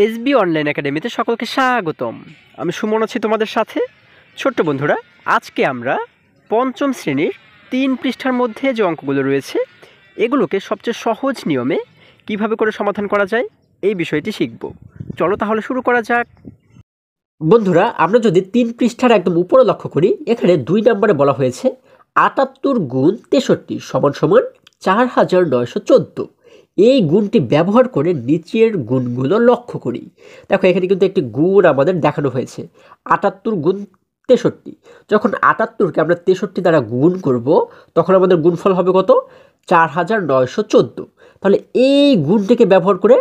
SB online একাডেমিতে সকলকে স্বাগতম। আমি সুমন আছি তোমাদের সাথে। ছোট্ট বন্ধুরা, আজকে আমরা পঞ্চম শ্রেণীর 3 পৃষ্ঠার মধ্যে যে অঙ্কগুলো রয়েছে এগুলোকে সবচেয়ে সহজ নিয়মে কিভাবে করে সমাধান করা যায় এই বিষয়টি শিখব। চলো তাহলে শুরু করা যাক। বন্ধুরা, আমরা যদি 3 পৃষ্ঠার একদম উপরে লক্ষ্য করি, এখানে 2 নম্বরে বলা হয়েছে 78 গুণ 63 সমান সমান 4914। এই গুণটি ব্যবহার করে নিচের গুণগুলো লক্ষ্য করি। দেখো, এখানে কিন্তু একটি গুণ আমাদের দেখানো হয়েছে 78 গুণ 63। যখন 78কে আমরা 63 দ্বারা গুণ করব তখন আমাদের গুণফল হবে কত? 4914। তাহলে এই গুণটিকে ব্যবহার করে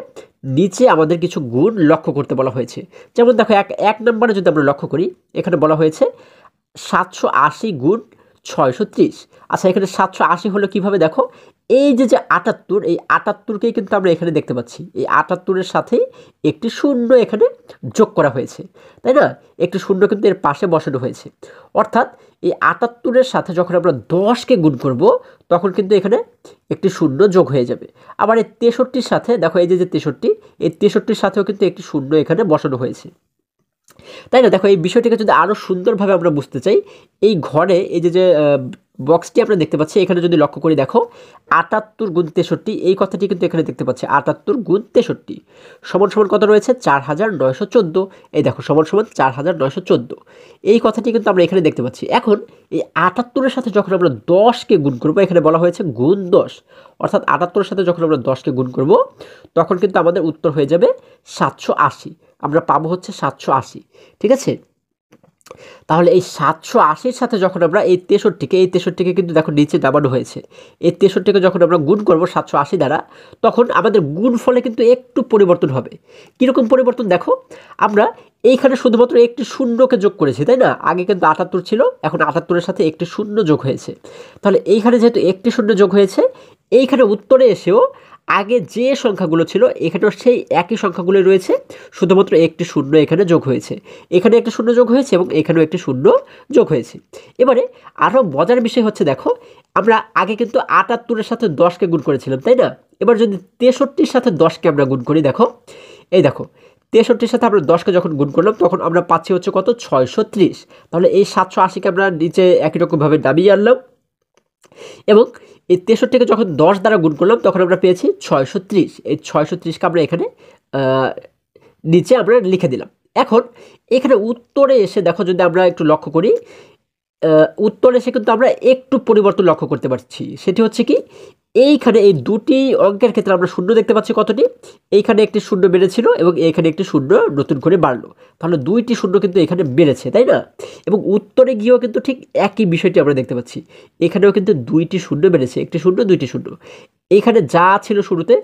নিচে আমাদের কিছু গুণ লক্ষ্য করতে বলা হয়েছে। যেমন দেখো, এক নম্বরে যদি আমরা লক্ষ্য করি, এখানে বলা হয়েছে 780 গুণ 630। আচ্ছা, এখানে 780 হলো কিভাবে? দেখো, এই যে 78, এই 78কেই কিন্তু আমরা এখানে দেখতে পাচ্ছি। এই 78-এর সাথে একটি শূন্য এখানে যোগ করা হয়েছে, তাই না? একটি শূন্য কিন্তু এর পাশে বসানো হয়েছে। অর্থাৎ এই 78-এর সাথে যখন আমরা 10কে গুণ করব তখন কিন্তু এখানে একটি শূন্য যোগ হয়ে যাবে। আবার এই 63-র সাথে দেখো, এই যে 63, এই 63-র সাথেও কিন্তু একটি শূন্য এখানে বসানো হয়েছে, তাই না? দেখো, এই বিষয়টিকে যদি আরও সুন্দরভাবে আমরা বুঝতে চাই, এই ঘরে এই যে বক্সটি আমরা দেখতে পাচ্ছি, এখানে যদি লক্ষ্য করি, দেখো 78 গুণ 63, এই কথাটি কিন্তু এখানে দেখতে পাচ্ছি 78 গুণ 63 সমান সমান কত রয়েছে? 4914। এই দেখো, সমান সমান 4914, এই কথাটি কিন্তু আমরা এখানে দেখতে পাচ্ছি। এখন এই 78-এর সাথে যখন আমরা 10কে গুণ করবো, এখানে বলা হয়েছে গুণ 10, অর্থাৎ 78-এর সাথে যখন আমরা 10কে গুণ করব তখন কিন্তু আমাদের উত্তর হয়ে যাবে 780। আমরা পাবো হচ্ছে 780, ঠিক আছে? তাহলে এই 780-র সাথে যখন আমরা এই 63কে কিন্তু দেখো নিচে নামানো হয়েছে। এই 63কে যখন আমরা গুণ করব 780 দ্বারা, তখন আমাদের গুণফলে কিন্তু একটু পরিবর্তন হবে। কীরকম পরিবর্তন? দেখো, আমরা এইখানে শুধুমাত্র একটি শূন্যকে যোগ করেছি, তাই না? আগে কিন্তু 78 ছিল, এখন 78-এর সাথে একটি শূন্য যোগ হয়েছে। তাহলে এইখানে যেহেতু একটি শূন্য যোগ হয়েছে, এইখানে উত্তরে এসেও আগে যে সংখ্যাগুলো ছিল এখানেও সেই একই সংখ্যাগুলো রয়েছে, শুধুমাত্র একটি শূন্য এখানে যোগ হয়েছে। এখানে একটি শূন্য যোগ হয়েছে এবং এখানেও একটি শূন্য যোগ হয়েছে। এবারে আরও মজার বিষয় হচ্ছে, দেখো, আমরা আগে কিন্তু 78-এর সাথে 10কে গুণ করেছিলাম, তাই না? এবার যদি 63-র সাথে 10কে আমরা গুণ করি, দেখো, এই দেখো, 63-র সাথে আমরা 10কে যখন গুণ করলাম তখন আমরা পাচ্ছি হচ্ছে কত? 630। তাহলে এই 780-কে আমরা নিচে একই রকমভাবে নামিয়ে আনলাম এবং এই 63-কে যখন 10 দ্বারা গুণ করলাম তখন আমরা পেয়েছি 630। এই 630কে আমরা এখানে নিচে আমরা লিখে দিলাম। এখন এখানে উত্তরে এসে দেখো, যদি আমরা একটু লক্ষ্য করি, উত্তরে এসে কিন্তু আমরা একটু পরিবর্তন লক্ষ্য করতে পারছি। সেটি হচ্ছে কি, এইখানে এই দুটি অঙ্কের ক্ষেত্রে আমরা শূন্য দেখতে পাচ্ছি কতটি? এইখানে একটি শূন্য বেড়েছিল এবং এইখানে একটি শূন্য নতুন করে বাড়লো। তাহলে 2টি শূন্য কিন্তু এখানে বেড়েছে, তাই না? এবং উত্তরে গিয়েও কিন্তু ঠিক একই বিষয়টি আমরা দেখতে পাচ্ছি। এখানেও কিন্তু 2টি শূন্য বেড়েছে, একটি শূন্য, 2টি শূন্য। এইখানে যা ছিল শুরুতে,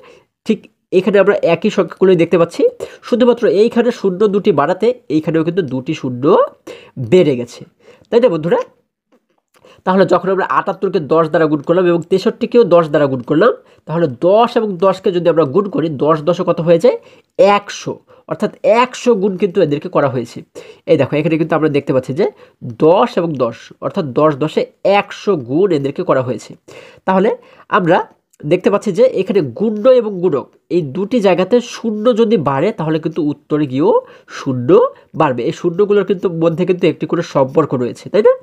ঠিক এখানে আমরা একই সংখ্যাগুলোই দেখতে পাচ্ছি। শুধুমাত্র এইখানে শূন্য 2টি বাড়াতে এইখানেও কিন্তু 2টি শূন্য বেড়ে গেছে, তাই না বন্ধুরা? তাহলে যখন আমরা 78-কে 10 দ্বারা গুণ করলাম এবং 63-কেও 10 দ্বারা গুণ করলাম, তাহলে 10 এবং 10কে যদি আমরা গুণ করি, 10 10-এ কত হয়ে যায়? 100। অর্থাৎ 100 গুণ কিন্তু এদেরকে করা হয়েছে। এই দেখো, এখানে কিন্তু আমরা দেখতে পাচ্ছি যে 10 এবং 10, অর্থাৎ 10 10-এ 100 গুণ এদেরকে করা হয়েছে। তাহলে আমরা দেখতে পাচ্ছি যে এখানে গুণ্য এবং গুণক এই দুটি জায়গাতে শূন্য যদি বাড়ে তাহলে কিন্তু উত্তরে গিয়েও শূন্য বাড়বে। এই শূন্যগুলোর কিন্তু মধ্যে কিন্তু একটি করে সম্পর্ক রয়েছে, তাই না?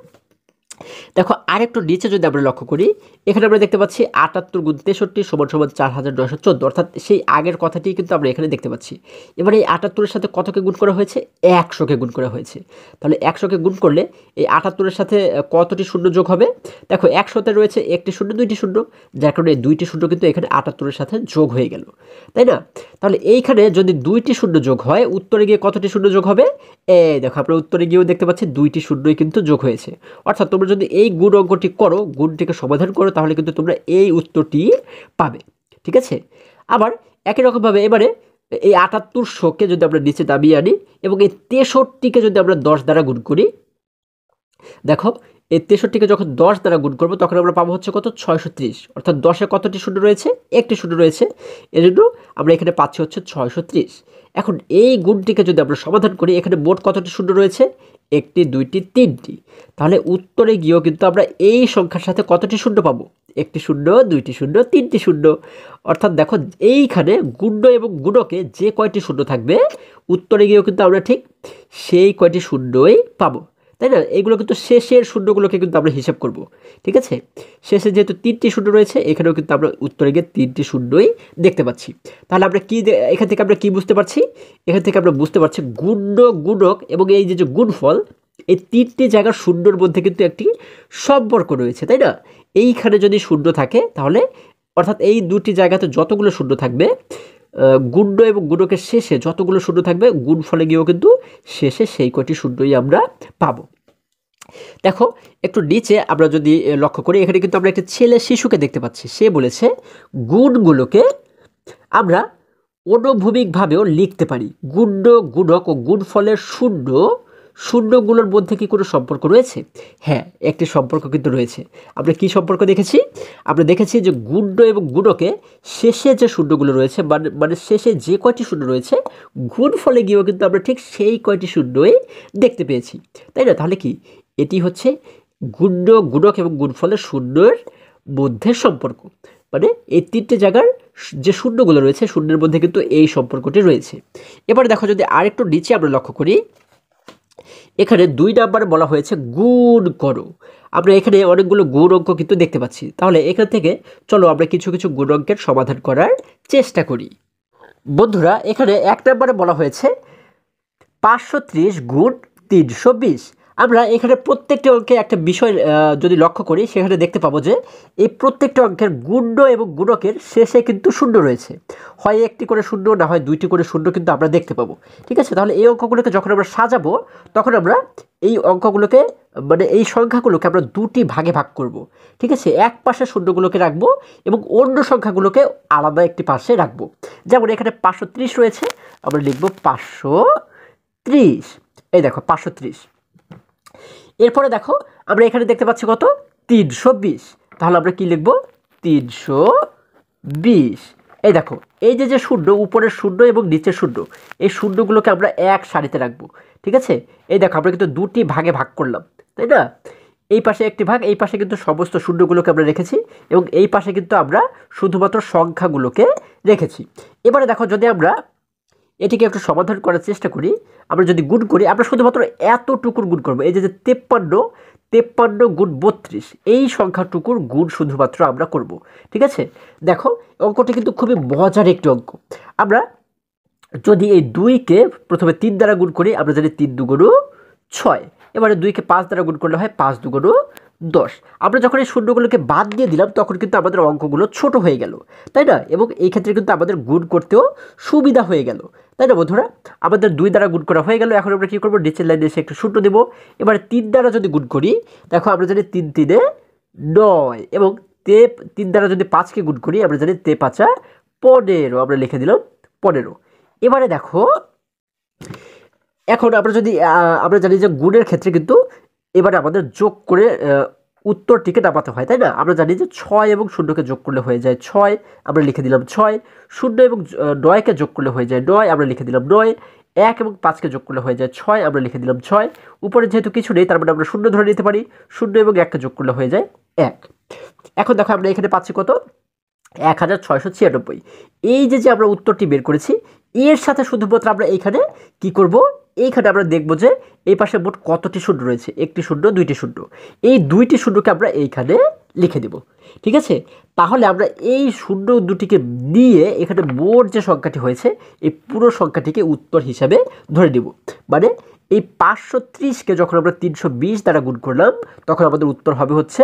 দেখো, আরেকটু নিচে যদি আমরা লক্ষ্য করি, এখানে আমরা দেখতে পাচ্ছি 78 গুণ 63 সমান সমান 4914, অর্থাৎ সেই আগের কথাটি কিন্তু আমরা এখানে দেখতে পাচ্ছি। এবার এই 78-এর সাথে কতকে গুণ করা হয়েছে? 100কে গুণ করা হয়েছে। তাহলে 100কে গুণ করলে এই 78-এর সাথে কতটি শূন্য যোগ হবে? দেখো, 100-তে রয়েছে একটি শূন্য, 2টি শূন্য, যার কারণে এই 2টি শূন্য কিন্তু এখানে 78-এর সাথে যোগ হয়ে গেল, তাই না? তাহলে এইখানে যদি 2টি শূন্য যোগ হয়, উত্তরে গিয়ে কতটি শূন্য যোগ হবে? এই দেখো, আমরা উত্তরে গিয়েও দেখতে পাচ্ছি 2টি শূন্যই কিন্তু যোগ হয়েছে। অর্থাৎ তোমরা যদি এই গুণ অঙ্কটি করো, গুণটিকে সমাধান করো, তাহলে কিন্তু তোমরা এই উত্তরটি পাবে, ঠিক আছে? আবার একই রকমভাবে এবারে এই 7800-কে যদি আমরা নিচে নামিয়ে আনি এবং এই 63-কে যদি আমরা 10 দ্বারা গুণ করি, দেখো, এই 63-কে যখন 10 দ্বারা গুণ করবো তখন আমরা পাবো হচ্ছে কত? 630। অর্থাৎ 10-এ কতটি শূন্য রয়েছে? একটি শূন্য রয়েছে, এজন্য আমরা এখানে পাচ্ছি হচ্ছে 630। এখন এই গুণটিকে যদি আমরা সমাধান করি, এখানে মোট কতটি শূন্য রয়েছে? একটি, দুইটি, তিনটি। তাহলে উত্তরে গিয়েও কিন্তু আমরা এই সংখ্যার সাথে কতটি শূন্য পাবো? একটি শূন্য, দুইটি শূন্য, তিনটি শূন্য। অর্থাৎ দেখো এইখানে গুণ্য এবং গুণকে যে কয়টি শূন্য থাকবে, উত্তরে গিয়েও কিন্তু আমরা ঠিক সেই কয়টি শূন্যই পাবো, তাই না? এইগুলো কিন্তু শেষের শূন্যগুলোকে কিন্তু আমরা হিসাব করব, ঠিক আছে? শেষে যেহেতু তিনটি শূন্য রয়েছে, এখানেও কিন্তু আমরা উত্তরে গিয়ে তিনটি শূন্যই দেখতে পাচ্ছি। তাহলে আমরা কি এখান থেকে আমরা কি বুঝতে পারছি? এখান থেকে আমরা বুঝতে পারছি গুণ্য, গুণক এবং এই যে গুণফল, এই তিনটি জায়গার শূন্যর মধ্যে কিন্তু একটি সম্পর্ক রয়েছে, তাই না? এইখানে যদি শূন্য থাকে তাহলে, অর্থাৎ এই দুটি জায়গাতে যতগুলো শূন্য থাকবে, গুণ্য এবং গুণকের শেষে যতগুলো শূন্য থাকবে, গুণফলে গিয়েও কিন্তু শেষে সেই কয়টি শূন্যই আমরা পাবো। দেখো একটু নিচে আমরা যদি লক্ষ্য করি, এখানে কিন্তু আমরা একটা ছেলে শিশুকে দেখতে পাচ্ছি। সে বলেছে গুণগুলোকে আমরা অনুভূমিকভাবেও লিখতে পারি। গুণ্য, গুণক ও গুণফলের শূন্যগুলোর মধ্যে কি কোনো সম্পর্ক রয়েছে? হ্যাঁ, একটি সম্পর্ক কিন্তু রয়েছে। আমরা কি সম্পর্ক দেখেছি? আমরা দেখেছি যে গুণ্য এবং গুণকে শেষে যে শূন্যগুলো রয়েছে, মানে শেষে যে কয়টি শূন্য রয়েছে, গুণফলে গিয়েও কিন্তু আমরা ঠিক সেই কয়টি শূন্যই দেখতে পেয়েছি, তাই না? তাহলে কি এটি হচ্ছে গুণ্য, গুণক এবং গুণফলের শূন্যের মধ্যে সম্পর্ক। মানে এই তিনটে জায়গার যে শূন্যগুলো রয়েছে, শূন্যের মধ্যে কিন্তু এই সম্পর্কটি রয়েছে। এবার দেখো যদি আরেকটু নিচে আমরা লক্ষ্য করি, এখানে 2 নাম্বারে বলা হয়েছে গুণ করো। আমরা এখানে অনেকগুলো গুণ অঙ্ক কিন্তু দেখতে পাচ্ছি। তাহলে এখান থেকে চলো আমরা কিছু কিছু গুণ অঙ্কের সমাধান করার চেষ্টা করি। বন্ধুরা, এখানে 1 নাম্বারে বলা হয়েছে 530 গুণ 320। আমরা এখানে প্রত্যেকটি অঙ্কে একটা বিষয় যদি লক্ষ্য করি, সেখানে দেখতে পাবো যে এই প্রত্যেকটা অঙ্কের গুণ্য এবং গুণকের শেষে কিন্তু শূন্য রয়েছে। হয় একটি করে শূন্য, না হয় দুইটি করে শূন্য কিন্তু আমরা দেখতে পাবো, ঠিক আছে? তাহলে এই অঙ্কগুলোকে যখন আমরা সাজাবো, তখন আমরা এই অঙ্কগুলোকে, মানে এই সংখ্যাগুলোকে আমরা দুটি ভাগে ভাগ করব, ঠিক আছে? এক পাশে শূন্যগুলোকে রাখবো এবং অন্য সংখ্যাগুলোকে আলাদা একটি পাশে রাখবো। যেমন এখানে 530 রয়েছে, আমরা লিখব 530। এই দেখো 530। এরপরে দেখো আমরা এখানে দেখতে পাচ্ছি কত? 320। তাহলে আমরা কি লিখব? 320। এই দেখো এই যে শূন্য, উপরের শূন্য এবং নিচের শূন্য, এই শূন্যগুলোকে আমরা এক সারিতে রাখবো, ঠিক আছে? এই দেখো আমরা কিন্তু দুটি ভাগে ভাগ করলাম, তাই না? এই পাশে একটি ভাগ, এই পাশে কিন্তু সমস্ত শূন্যগুলোকে আমরা রেখেছি এবং এই পাশে কিন্তু আমরা শুধুমাত্র সংখ্যাগুলোকে রেখেছি। এবারে দেখো যদি আমরা এটিকে একটু সমাধান করার চেষ্টা করি, আমরা যদি গুণ করি, আমরা শুধুমাত্র এতটুকুর গুণ করবো। এই যে 53 গুণ 32, এই সংখ্যাটুকুর গুণ শুধুমাত্র আমরা করব, ঠিক আছে? দেখো অঙ্কটি কিন্তু খুবই মজার একটি অঙ্ক। আমরা যদি এই 2কে প্রথমে 3 দ্বারা গুণ করি, আমরা জানি 3 দুগুণ 6। এবারে 2কে 5 দ্বারা গুণ করলে হয় 5 দুগুণ 10। আমরা যখন এই শূন্যগুলোকে বাদ দিয়ে দিলাম, তখন কিন্তু আমাদের অঙ্কগুলো ছোট হয়ে গেল, তাই না? এবং এই ক্ষেত্রে কিন্তু আমাদের গুণ করতেও সুবিধা হয়ে গেল, তাই না বন্ধুরা? আমাদের 2 দ্বারা গুণ করা হয়ে গেল। এখন আমরা কী করবো? নিচের লাইনে এসে একটু শূন্য দেবো। এবারে 3 দ্বারা যদি গুণ করি, দেখো আমরা জানি 3 3 9 এবং 3 দ্বারা যদি 5কে গুণ করি, আমরা জানি 3 5 15। আমরা লিখে দিলাম 15। এবারে দেখো এখন আমরা জানি যে গুণের ক্ষেত্রে কিন্তু এবারে আমাদের যোগ করে উত্তরটিকে নামাতে হয়, তাই না? আমরা জানি যে 6 এবং 0কে যোগ করলে হয়ে যায় 6, আমরা লিখে দিলাম 6। 0 এবং 9কে যোগ করলে হয়ে যায় 9, আমরা লিখে দিলাম 9। 1 এবং 5কে যোগ করলে হয়ে যায় 6, আমরা লিখে দিলাম 6। উপরে যেহেতু কিছু নেই, তার মানে আমরা 0 ধরে নিতে পারি। 0 এবং 1কে যোগ করলে হয়ে যায় 1। এখন দেখো আমরা এখানে পাচ্ছি কত? 1696। এই যে আমরা উত্তরটি বের করেছি, এর সাথে শুধুমাত্র আমরা এইখানে কি করব? এইখানে আমরা দেখব যে এই পাশে মোট কতটি শূন্য রয়েছে। একটি শূন্য, দুইটি শূন্য। এই দুইটি শূন্যকে আমরা এইখানে লিখে দেব, ঠিক আছে? তাহলে আমরা এই শূন্য দুটিকে নিয়ে এখানে মোট যে সংখ্যাটি হয়েছে, এই পুরো সংখ্যাটিকে উত্তর হিসাবে ধরে নেব। মানে এই 530কে যখন আমরা 320 দ্বারা গুণ করলাম, তখন আমাদের উত্তর হবে হচ্ছে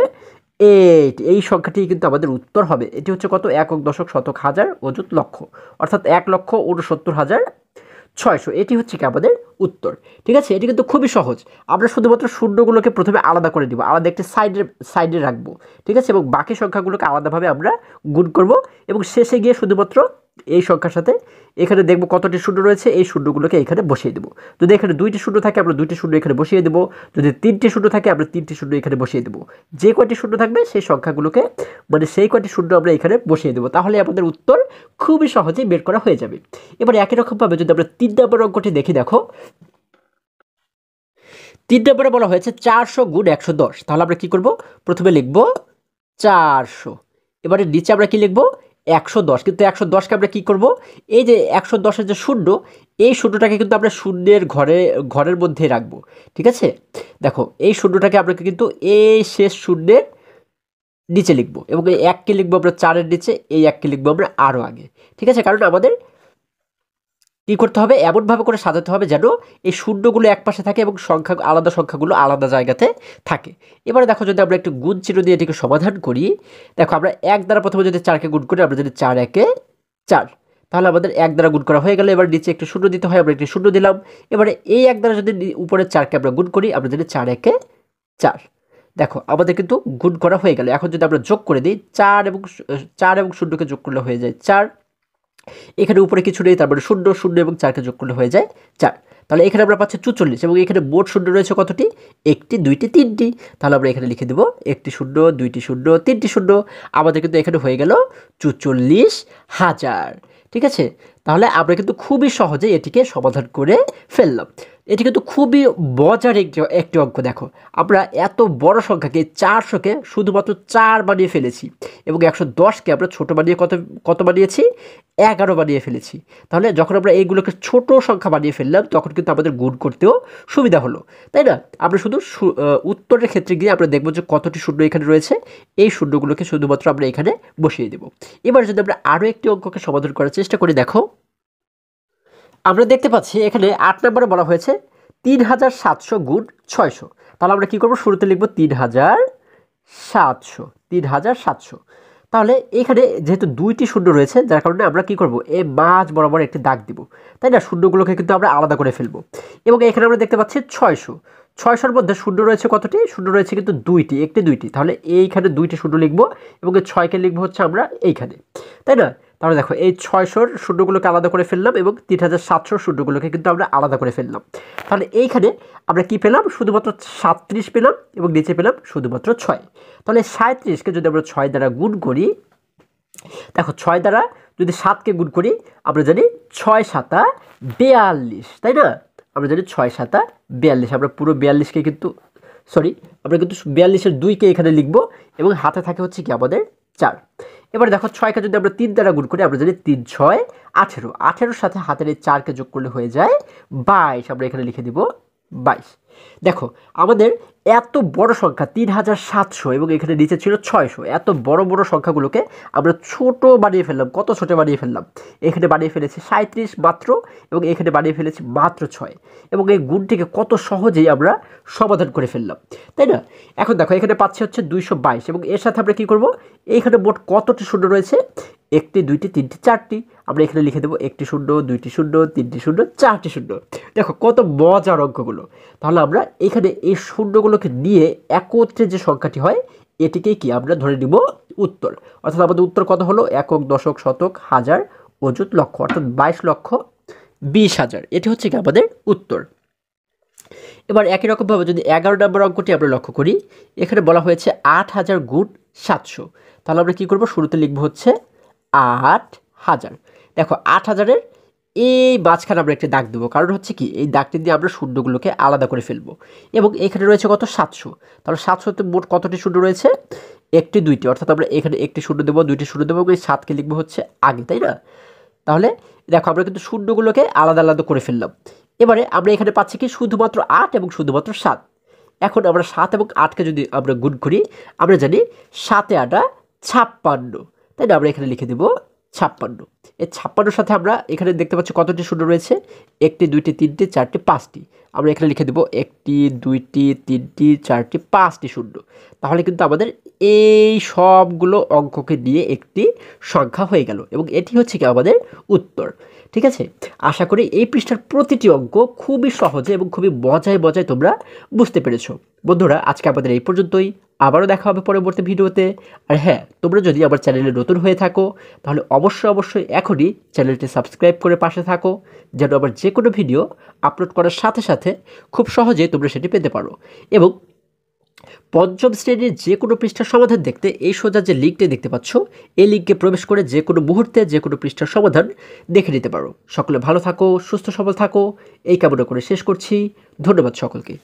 8। এই সংখ্যাটি কিন্তু আমাদের উত্তর হবে। এটি হচ্ছে কত? একক, দশক, শতক, হাজার, অযুত, লক্ষ, অর্থাৎ 1,69,600। এটি হচ্ছে কি আমাদের উত্তর, ঠিক আছে? এটি কিন্তু খুবই সহজ। আমরা শুধুমাত্র শূন্যগুলোকে প্রথমে আলাদা করে দিব, আলাদা একটি সাইডে রাখবো, ঠিক আছে? এবং বাকি সংখ্যাগুলোকে আলাদাভাবে আমরা গুণ করব এবং শেষে গিয়ে শুধুমাত্র এই সংখ্যার সাথে এখানে দেখব কতটি শূন্য রয়েছে, এই শূন্যগুলোকে এখানে বসিয়ে দেবো। যদি এখানে 2টি শূন্য থাকে আমরা 2টি শূন্য এখানে বসিয়ে দেবো, যদি 3টি শূন্য থাকে আমরা 3টি শূন্য এখানে বসিয়ে দেবো। যে কয়টি শূন্য থাকবে সেই সংখ্যাগুলোকে মানে সেই কয়টি শূন্য আমরা এখানে বসিয়ে দেবো, তাহলে আমাদের উত্তর খুবই সহজেই বের করা হয়ে যাবে। এবার একই রকমভাবে যদি আমরা 3 নম্বর অঙ্কটি দেখি, দেখো 3 নম্বরে বলা হয়েছে 400 গুণ 110। তাহলে আমরা কি করব, প্রথমে লিখব 400, এবারে নিচে আমরা কি লিখব 110। কিন্তু 110কে আমরা কি করব, এই যে 110-এর যে শূন্য, এই শূন্যটাকে কিন্তু আমরা শূন্যের ঘরের মধ্যে রাখবো। ঠিক আছে, দেখো এই শূন্যটাকে আমরা কিন্তু এই শেষ শূন্যের নিচে লিখবো এবং এই 1কে লিখবো আমরা 4-এর নিচে, এই 1কে লিখবো আমরা আরও আগে। ঠিক আছে, কারণ আমাদের কী করতে হবে, এমনভাবে করে সাজাতে হবে যেন এই শূন্যগুলো এক পাশে থাকে এবং সংখ্যাগুলো আলাদা জায়গাতে থাকে। এবারে দেখো যদি আমরা একটু গুণ চিহ্ন দিয়ে এটিকে সমাধান করি, দেখো আমরা 1 দ্বারা প্রথমে যদি 4কে গুণ করি, আমরা যদি 4 একে 4, তাহলে আমাদের 1 দ্বারা গুণ করা হয়ে গেল। এবার নিচে একটু শূন্য দিতে হয়, আমরা একটু শূন্য দিলাম। এবারে এই 1 দ্বারা যদি উপরের 4কে আমরা গুণ করি, আমরা যদি 4 একে 4, দেখো আমাদের কিন্তু গুণ করা হয়ে গেল। এখন যদি আমরা যোগ করে দিই, 4 এবং 0কে যোগ করলে হয়ে যায় 4, এখানে উপরে কিছু নেই, তারপরে 0 0 এবং 4কে যোগ করলে হয়ে যায় 4। তাহলে এখানে আমরা পাচ্ছি 44 এবং এখানে মোট শূন্য রয়েছে কতটি, 1টি 2টি 3টি। তাহলে আমরা এখানে লিখে দেব 1টি 0 2টি 0 3টি 0। আমাদের কিন্তু এখানে হয়ে গেল 44,000। ঠিক আছে, তাহলে আমরা কিন্তু খুবই সহজে এটিকে সমাধান করে ফেললাম। এটি কিন্তু খুবই মজার একটি অঙ্ক। দেখো আমরা এত বড় সংখ্যাকে 400কে শুধুমাত্র 4 বানিয়ে ফেলেছি এবং 110কে আমরা ছোট বানিয়ে কত বানিয়েছি, 11 বানিয়ে ফেলেছি। তাহলে যখন আমরা এইগুলোকে ছোট সংখ্যা বানিয়ে ফেললাম তখন কিন্তু আমাদের গুণ করতেও সুবিধা হলো, তাই না? আমরা শুধু উত্তরের ক্ষেত্রে গিয়ে আমরা দেখব যে কতটি শূন্য এখানে রয়েছে, এই শূন্যগুলোকে শুধুমাত্র আমরা এখানে বসিয়ে দেব। এবার যদি আমরা আরও একটি অঙ্ককে সমাধান করার চেষ্টা করি, দেখো আমরা দেখতে পাচ্ছি এখানে 8 নম্বরে বলা হয়েছে 3700 গুণ 600। তাহলে আমরা কি করব, শুরুতে লিখব 3700। তাহলে এখানে যেহেতু 2টি শূন্য রয়েছে যার কারণে আমরা কি করব, এই মাঝ বরাবর একটি দাগ দিব, তাই না? শূন্যগুলোকে কিন্তু আমরা আলাদা করে ফেলবো। এবং এখানে আমরা দেখতে পাচ্ছি 600-600-র মধ্যে শূন্য রয়েছে কতটি, শূন্য রয়েছে কিন্তু 2টি, 1টি 2টি। তাহলে এইখানে 2টি শূন্য লিখব এবং এই 6কে লিখবো হচ্ছে আমরা এইখানে, তাই না? তাহলে দেখো এই 600-র শূন্যগুলোকে আলাদা করে ফেললাম এবং 3700-র শূন্যগুলোকে কিন্তু আমরা আলাদা করে ফেললাম। তাহলে এইখানে আমরা কি পেলাম, শুধুমাত্র 37 পেলাম এবং নিচে পেলাম শুধুমাত্র 6। তাহলে 37কে যদি আমরা 6 দ্বারা গুণ করি, দেখো 6 দ্বারা যদি 7কে গুণ করি, আমরা জানি 6 7 42, তাই না? আমরা জানি 6 7 42। আমরা পুরো 42কে কিন্তু আমরা কিন্তু 42-এর 2কে এখানে লিখব এবং হাতে থাকে হচ্ছে কি আমাদের 4। এবার দেখো 6কে যদি আমরা 3 দ্বারা গুণ করি, আমরা জানি 3 6 18। 18-র সাথে হাতের এই 4কে যোগ করলে হয়ে যায় 22। আমরা এখানে লিখে দিব 22। দেখো আমাদের এত বড় সংখ্যা 3700 এবং এখানে নিচে ছিল 600, এত বড় বড় সংখ্যাগুলোকে আমরা ছোট বানিয়ে ফেললাম। কত ছোট বানিয়ে ফেললাম, এখানে বানিয়ে ফেলেছি 37 মাত্র এবং এখানে বানিয়ে ফেলেছি মাত্র 6 এবং এই গুণটিকে কত সহজেই আমরা সমাধান করে ফেললাম, তাই না? এখন দেখো এখানে পাচ্ছি হচ্ছে 222 এবং এর সাথে আমরা কি করব, এইখানে মোট কতটি শূন্য রয়েছে, 1টি 2টি 3টি 4টি। আমরা এখানে লিখে দেবো 1টি 0 2টি 0 3টি 0 4টি 0। দেখো কত মজার অঙ্কগুলো। তাহলে আমরা এখানে এই শূন্যগুলোকে নিয়ে একত্রে যে সংখ্যাটি হয় এটিকেই কি আমরা ধরে নিব উত্তর। অর্থাৎ আমাদের উত্তর কত হলো, একক দশক শতক হাজার অযুত লক্ষ, অর্থাৎ 22,20,000। এটি হচ্ছে কি আমাদের উত্তর। এবার একই রকমভাবে যদি 11 নম্বর অঙ্কটি আমরা লক্ষ্য করি, এখানে বলা হয়েছে 8000 গুণ 700। তাহলে আমরা কি করব, শুরুতে লিখব হচ্ছে 8000। দেখো 8000-এর এই মাঝখানে আমরা একটা দাগ দেবো, কারণ হচ্ছে কি এই দাগটি দিয়ে আমরা শূন্যগুলোকে আলাদা করে ফেলবো। এবং এখানে রয়েছে কত, 700। তাহলে 700-তে মোট কতটি শূন্য রয়েছে, 1টি 2টি, অর্থাৎ আমরা এখানে 1টি শূন্য দেবো 2টি শূন্য দেবো এবং এই 7কে লিখবো হচ্ছে আগে, তাই না? তাহলে দেখো আমরা কিন্তু শূন্যগুলোকে আলাদা আলাদা করে ফেললাম। এবারে আমরা এখানে পাচ্ছি কি শুধুমাত্র 8 এবং শুধুমাত্র 7। এখন আমরা 7 এবং 8কে যদি আমরা গুণ করি, আমরা জানি 7 এ 8 56, তাই না? আমরা এখানে লিখে দেব 56। এই 56-র সাথে আমরা এখানে দেখতে পাচ্ছি কতটি শূন্য রয়েছে, 1টি 2টি 3টি 4টি 5টি। আমরা এখানে লিখে দেব 1টি 2টি 3টি 4টি 5টি শূন্য। তাহলে কিন্তু আমাদের এই সবগুলো অঙ্ককে নিয়ে একটি সংখ্যা হয়ে গেল এবং এটি হচ্ছে কি আমাদের উত্তর। ঠিক আছে, আশা করি এই পৃষ্ঠার প্রতিটি অঙ্ক খুবই সহজে এবং খুবই মজায় মজায় তোমরা বুঝতে পেরেছো। বন্ধুরা, আজকে আমাদের এই পর্যন্তই। আবারও দেখা হবে পরবর্তী ভিডিওতে। আর হ্যাঁ, তোমরা যদি আমার চ্যানেলে নতুন হয়ে থাকো তাহলে অবশ্যই এখনই চ্যানেলটি সাবস্ক্রাইব করে পাশে থাকো, যেন আবার যে কোনো ভিডিও আপলোড করার সাথে সাথে খুব সহজেই তোমরা সেটি পেতে পারো। এবং পঞ্চম শ্রেণীর যে কোনো পৃষ্ঠার সমাধান দেখতে এই সোজা যে লিঙ্কটি দেখতে পাচ্ছ, এই লিঙ্কে প্রবেশ করে যে কোনো মুহূর্তে যে কোনো পৃষ্ঠার সমাধান দেখে নিতে পারো। সকলে ভালো থাকো, সুস্থ সবল থাকো, এই কামনা করে শেষ করছি। ধন্যবাদ সকলকে।